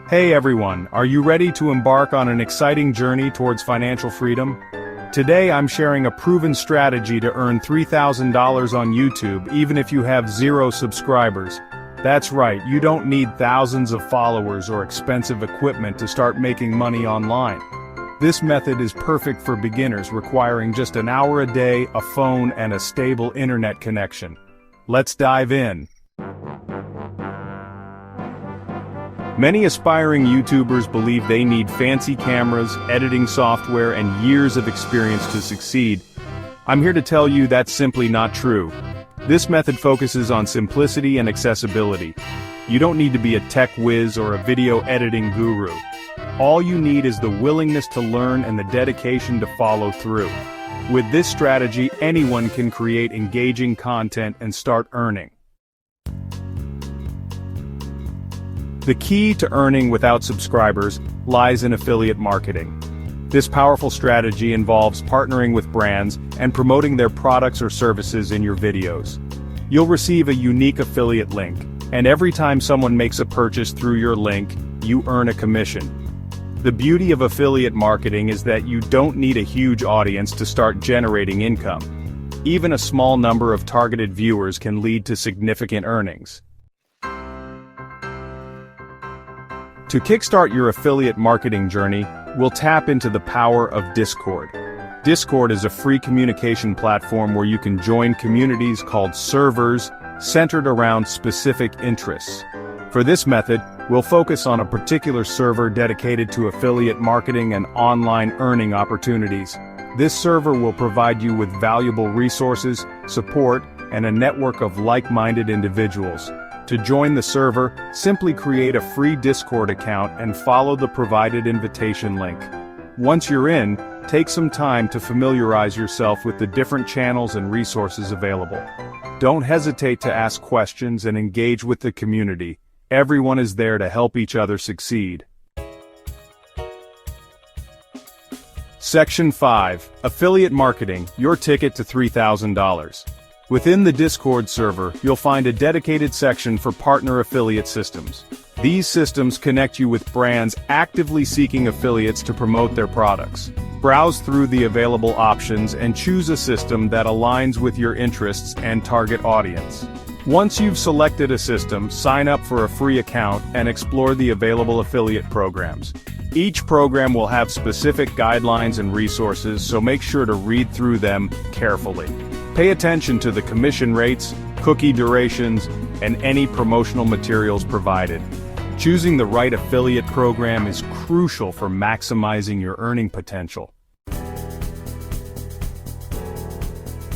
Hey everyone, are you ready to embark on an exciting journey towards financial freedom? Today I'm sharing a proven strategy to earn $3,000 on YouTube even if you have 0 subscribers. That's right, you don't need thousands of followers or expensive equipment to start making money online. This method is perfect for beginners requiring just an hour a day, a phone, and a stable internet connection. Let's dive in. Many aspiring YouTubers believe they need fancy cameras, editing software, and years of experience to succeed. I'm here to tell you that's simply not true. This method focuses on simplicity and accessibility. You don't need to be a tech whiz or a video editing guru. All you need is the willingness to learn and the dedication to follow through. With this strategy, anyone can create engaging content and start earning. The key to earning without subscribers lies in affiliate marketing. This powerful strategy involves partnering with brands and promoting their products or services in your videos. You'll receive a unique affiliate link, and every time someone makes a purchase through your link, you earn a commission. The beauty of affiliate marketing is that you don't need a huge audience to start generating income. Even a small number of targeted viewers can lead to significant earnings. To kickstart your affiliate marketing journey, we'll tap into the power of Discord. Discord is a free communication platform where you can join communities called servers, centered around specific interests. For this method, we'll focus on a particular server dedicated to affiliate marketing and online earning opportunities. This server will provide you with valuable resources, support, and a network of like-minded individuals. To join the server, simply create a free Discord account and follow the provided invitation link. Once you're in, take some time to familiarize yourself with the different channels and resources available. Don't hesitate to ask questions and engage with the community. Everyone is there to help each other succeed. Section 5. Affiliate Marketing, your ticket to $3,000. Within the Discord server, you'll find a dedicated section for partner affiliate systems. These systems connect you with brands actively seeking affiliates to promote their products. Browse through the available options and choose a system that aligns with your interests and target audience. Once you've selected a system, sign up for a free account and explore the available affiliate programs. Each program will have specific guidelines and resources, so make sure to read through them carefully. Pay attention to the commission rates, cookie durations, and any promotional materials provided. Choosing the right affiliate program is crucial for maximizing your earning potential.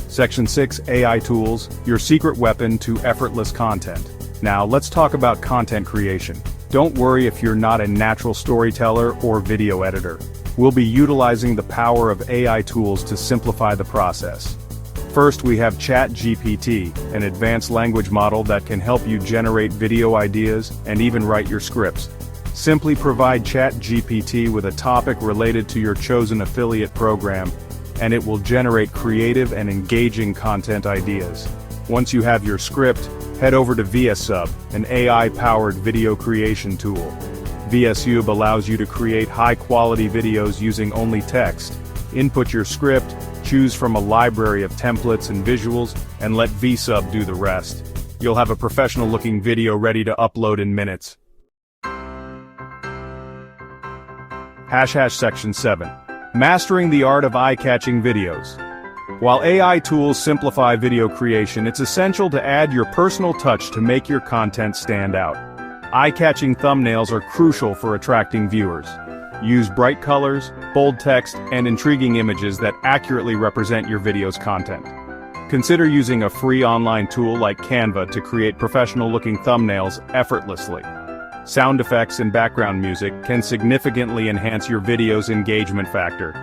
Section 6. AI Tools, your secret weapon to effortless content. Now let's talk about content creation. Don't worry if you're not a natural storyteller or video editor. We'll be utilizing the power of AI tools to simplify the process. First, we have ChatGPT, an advanced language model that can help you generate video ideas and even write your scripts. Simply provide ChatGPT with a topic related to your chosen affiliate program, and it will generate creative and engaging content ideas. Once you have your script, head over to VSUB, an AI-powered video creation tool. VSUB allows you to create high-quality videos using only text. Input your script, choose from a library of templates and visuals, and let VSUB do the rest. You'll have a professional-looking video ready to upload in minutes. Section 7. Mastering the art of eye-catching videos. While AI tools simplify video creation, it's essential to add your personal touch to make your content stand out. Eye-catching thumbnails are crucial for attracting viewers. Use bright colors, bold text, and intriguing images that accurately represent your video's content. Consider using a free online tool like Canva to create professional-looking thumbnails effortlessly. Sound effects and background music can significantly enhance your video's engagement factor.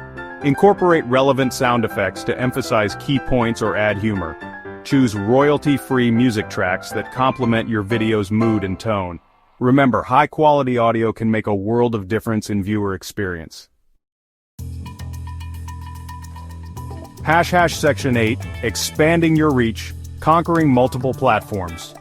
Incorporate relevant sound effects to emphasize key points or add humor. Choose royalty-free music tracks that complement your video's mood and tone. Remember, high-quality audio can make a world of difference in viewer experience. Section 8. Expanding your reach, conquering multiple platforms.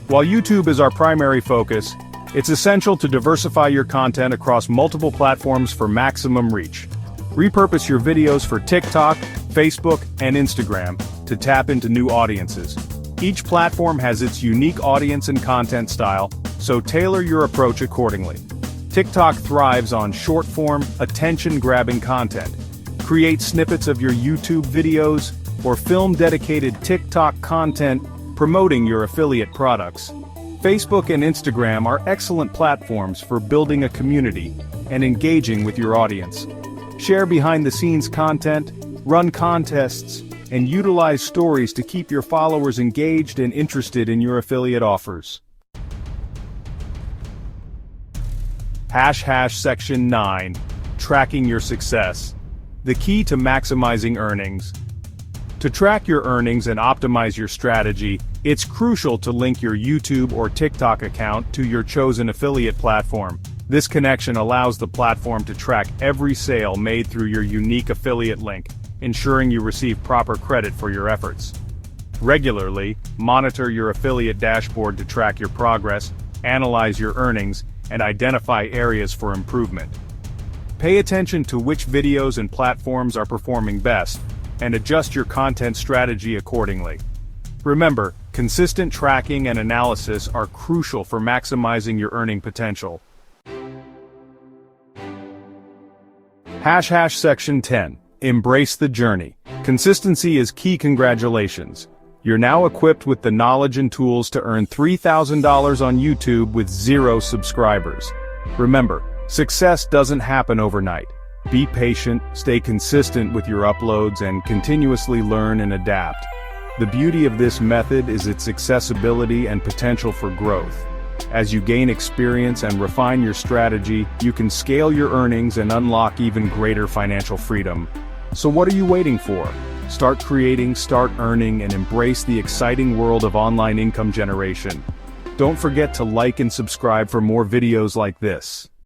While YouTube is our primary focus, It's essential to diversify your content across multiple platforms for maximum reach. Repurpose your videos for TikTok, Facebook, and Instagram to tap into new audiences. Each platform has its unique audience and content style, so tailor your approach accordingly. TikTok thrives on short-form, attention-grabbing content. Create snippets of your YouTube videos or film dedicated TikTok content promoting your affiliate products. Facebook and Instagram are excellent platforms for building a community and engaging with your audience. Share behind-the-scenes content, run contests, and utilize stories to keep your followers engaged and interested in your affiliate offers. Section 9. Tracking your success. The key to maximizing earnings. To track your earnings and optimize your strategy, it's crucial to link your YouTube or TikTok account to your chosen affiliate platform. This connection allows the platform to track every sale made through your unique affiliate link, ensuring you receive proper credit for your efforts. Regularly, monitor your affiliate dashboard to track your progress, analyze your earnings, and identify areas for improvement. Pay attention to which videos and platforms are performing best, and adjust your content strategy accordingly. Remember, consistent tracking and analysis are crucial for maximizing your earning potential. Section 10. Embrace the journey. Consistency is key. Congratulations. You're now equipped with the knowledge and tools to earn $3,000 on YouTube with 0 subscribers. Remember, success doesn't happen overnight. Be patient, stay consistent with your uploads, and continuously learn and adapt. The beauty of this method is its accessibility and potential for growth. As you gain experience and refine your strategy, you can scale your earnings and unlock even greater financial freedom. So what are you waiting for? Start creating, start earning, and embrace the exciting world of online income generation. Don't forget to like and subscribe for more videos like this.